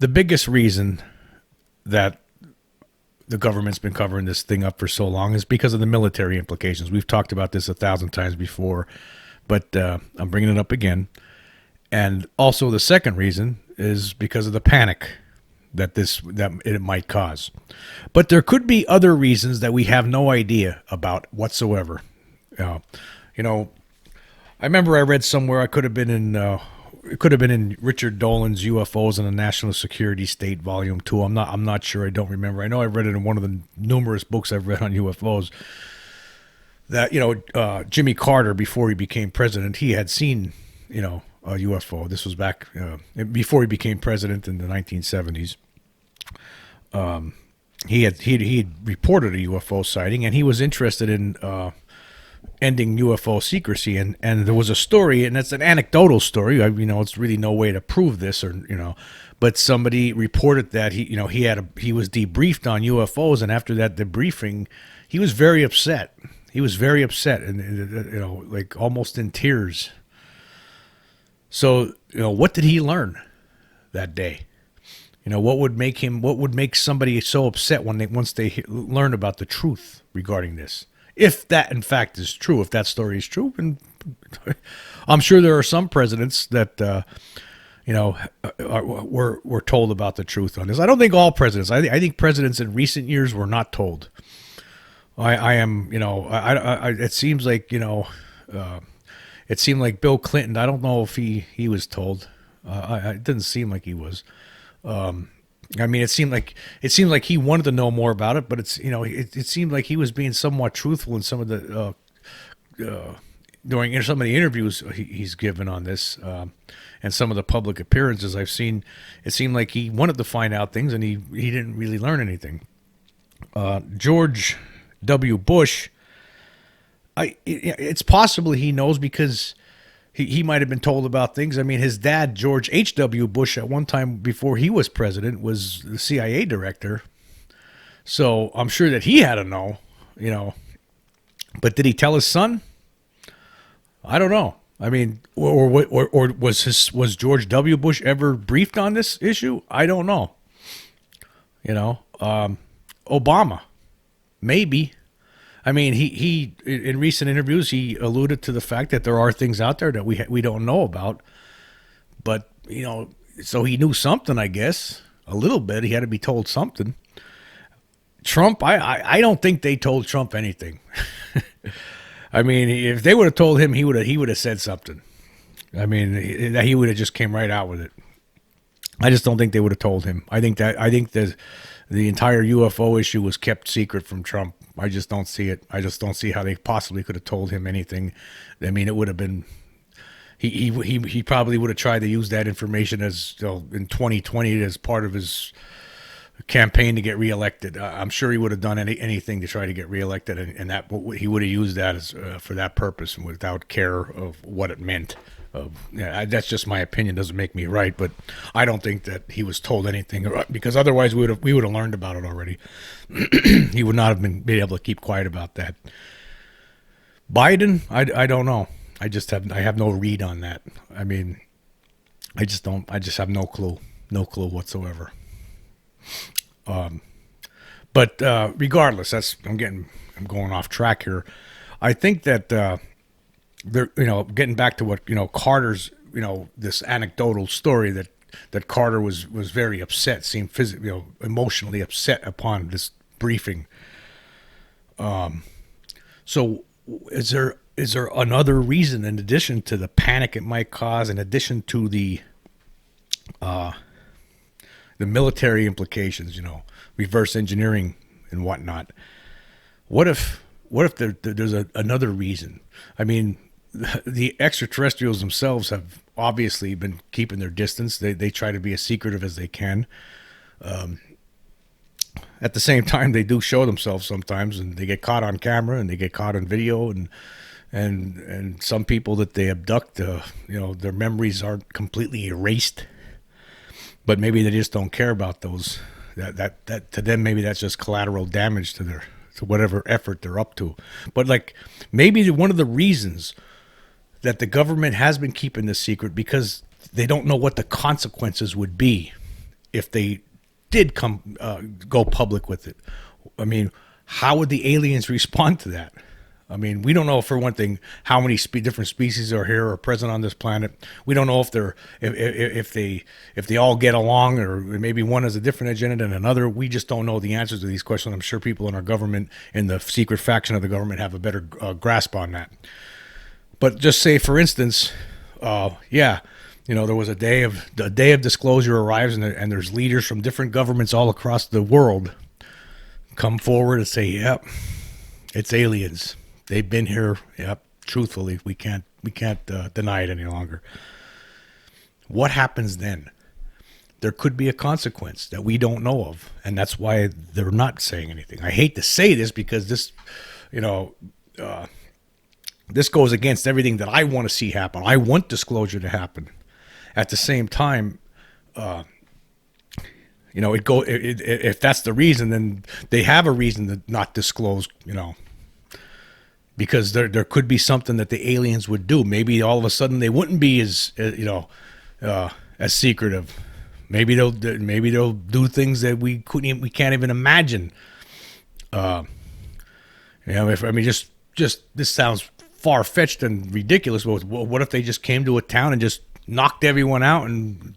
The biggest reason that the government's been covering this thing up for so long is because of the military implications. We've talked about this 1,000 times before, but I'm bringing it up again. And also the second reason is because of the panic that it might cause. But there could be other reasons that we have no idea about whatsoever. You know, I remember I read somewhere it could have been in Richard Dolan's UFOs and the National Security State Volume 2. I'm not sure. I don't remember. I know I read it in one of the numerous books I've read on UFOs. That Jimmy Carter, before he became president, he had seen a UFO. This was back before he became president in the 1970s. He had reported a UFO sighting, and he was interested in ending UFO secrecy. And there was a story, and it's an anecdotal story. It's really no way to prove this, but somebody reported that he was debriefed on UFOs, and after that debriefing, he was very upset. He was very upset, and like almost in tears. So, what did he learn that day? What would make somebody so upset once they learn about the truth regarding this? If that in fact is true, if that story is true, and I'm sure there are some presidents that were told about the truth on this. I don't think all presidents. I think presidents in recent years were not told. It seems like it seemed like Bill Clinton. I don't know if he was told. It didn't seem like he was. It seemed like he wanted to know more about it, but it seemed like he was being somewhat truthful in some of the during some of the interviews he's given on this, and some of the public appearances I've seen. It seemed like he wanted to find out things, and he didn't really learn anything. George W. Bush, it's possible he knows because he might have been told about things. I mean, his dad, George H.W. Bush, at one time before he was president, was the CIA director. So I'm sure that he had to know, But did he tell his son? I don't know. I mean, or was George W. Bush ever briefed on this issue? I don't know. Obama. Maybe. I mean, he in recent interviews he alluded to the fact that there are things out there that we don't know about, but so he knew something, I guess, a little bit. He had to be told something. Trump, I don't think they told Trump anything. I mean, if they would have told him, he would have said something. I mean, he would have just came right out with it. I just don't think they would have told him. I think the entire UFO issue was kept secret from Trump. I just don't see it. I just don't see how they possibly could have told him anything. I mean, it would have been. He probably would have tried to use that information as in 2020 as part of his campaign to get reelected. I'm sure he would have done anything to try to get reelected, and that he would have used that as for that purpose and without care of what it meant. That's just my opinion. Doesn't make me right, but I don't think that he was told anything because otherwise we would have learned about it already. He would not have been able to keep quiet about that. Biden, I don't know. I have no read on that. I mean, I just have no clue whatsoever. But regardless, I'm going off track here. I think that they're getting back to what Carter's this anecdotal story that Carter was very upset, seemed physically emotionally upset upon this briefing. So is there another reason in addition to the panic it might cause, in addition to the military implications, reverse engineering and whatnot? What if there's another reason? I mean, the extraterrestrials themselves have obviously been keeping their distance. They try to be as secretive as they can. At the same time, they do show themselves sometimes, and they get caught on camera, and they get caught on video, and some people that they abduct, their memories aren't completely erased, but maybe they just don't care about those. That to them, maybe that's just collateral damage to whatever effort they're up to. But maybe one of the reasons that the government has been keeping this secret because they don't know what the consequences would be if they did go public with it. I mean, how would the aliens respond to that? I mean, we don't know, for one thing, how many different species are here or present on this planet. We don't know if they all get along, or maybe one has a different agenda than another. We just don't know the answers to these questions. I'm sure people in our government, in the secret faction of the government, have a better grasp on that. But just say, for instance, there was a day of disclosure arrives, and there's leaders from different governments all across the world come forward and say, "Yep, it's aliens. They've been here." Yep, truthfully, we can't deny it any longer. What happens then? There could be a consequence that we don't know of, and that's why they're not saying anything. I hate to say this because this, this goes against everything that I want to see happen. I want disclosure to happen. At the same time, if that's the reason, then they have a reason to not disclose, because there could be something that the aliens would do. Maybe all of a sudden they wouldn't be as secretive. Maybe they'll do things that we can't even imagine. Just this sounds far fetched and ridiculous. But what if they just came to a town and just knocked everyone out and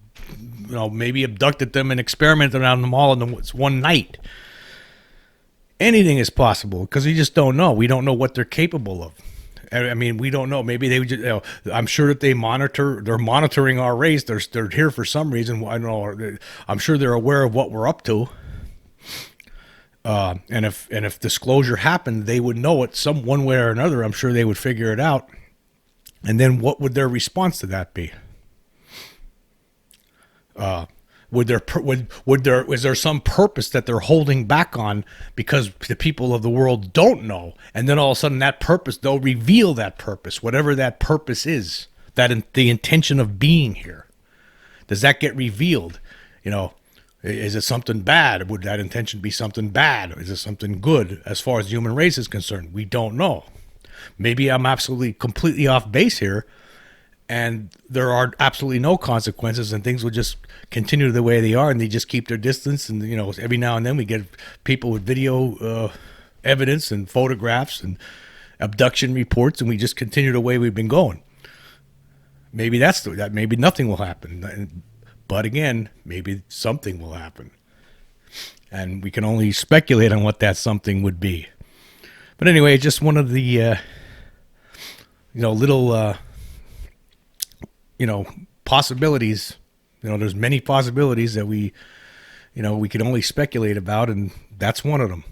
maybe abducted them and experimented on them all in one night? Anything is possible because we just don't know. We don't know what they're capable of. I mean, we don't know. Maybe they would just, I'm sure that they're monitoring our race. They're here for some reason. I don't know. I'm sure they're aware of what we're up to. And if disclosure happened, they would know it one way or another. I'm sure they would figure it out. And then what would their response to that be? Is there some purpose that they're holding back on because the people of the world don't know, and then all of a sudden that purpose, they'll reveal that purpose, whatever that purpose is, the intention of being here. Does that get revealed? Is it something bad? Would that intention be something bad? Is it something good as far as the human race is concerned? We don't know. Maybe I'm completely off base here, and there are absolutely no consequences, and things will just continue the way they are, and they just keep their distance. And every now and then we get people with video evidence and photographs and abduction reports, and we just continue the way we've been going. Maybe maybe nothing will happen, but again, maybe something will happen, and we can only speculate on what that something would be. But anyway, just one of the little possibilities. There's many possibilities that we can only speculate about, and that's one of them.